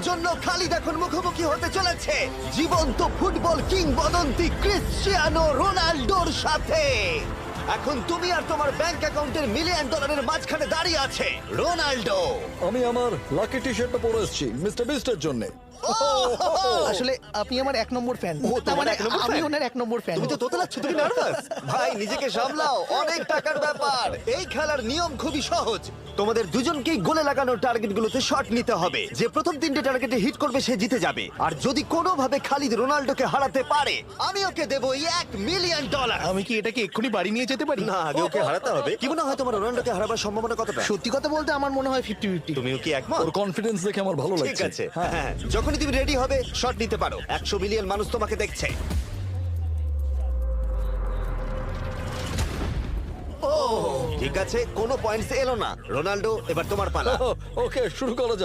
জন্য খালিদ এখন মুখোমুখি হতে চলেছে জীবন্ত ফুটবল কিংবদন্তি ক্রিশ্চিয়ানো রোনাল্ডোর সাথে। এখন তুমি আর তোমার ব্যাংক অ্যাকাউন্টের $1 মিলিয়ন মাঝখানে দাঁড়িয়ে আছে রোনাল্ডো। আমি আমার লাকি টি শার্টটা পরে এসেছি মিস্টার বিস্টের জন্য। আসলে আপনি আমার 1 নম্বর ফ্যান। ও, তার তোমার মানে 1 নম্বর আমি fan? ওনার 1 নম্বর ফ্যান। তুমি তো তোতলাচ্ছ, তুমি নার্ভাস। ভাই নিজেকে সামলাও, অনেক টাকার ব্যাপার। এই খেলার নিয়ম খুবই সহজ। তোমাদের দুজনকেই গোলে লাগানো টার্গেটগুলোতে শট নিতে হবে। যে প্রথম 3টে টার্গেটে হিট করবে সে জিতে যাবে। আর যদি কোনোভাবে খালিদ রোনাল্ডোকে হারাতে পারে আমি ওকে দেবো $1 মিলিয়ন। আমি কি এটাকে এক্ষুনি বাড়ি নিয়ে যেতে পারি? না, আগে ওকে হারাতে হবে। কি মনে হয় তোমার রোনাল্ডোকে হারাবার সম্ভাবনা কতটা? সত্যি কথা বলতে আমার মনে হয় 50-50। তুমিও কি একমত? ওর কনফিডেন্স দেখে আমার ভালো ঠিক লাগছে। আছে, হ্যাঁ, যখনই তুমি রেডি হবে শট নিতে পারো। 100 মিলিয়ন মানুষ তোমাকে দেখছে। ঠিক আছে, কোনো পয়েন্টস এলো না। রোনাল্ডো, এবার তোমার পালা। ওকে শুরু করা যাক।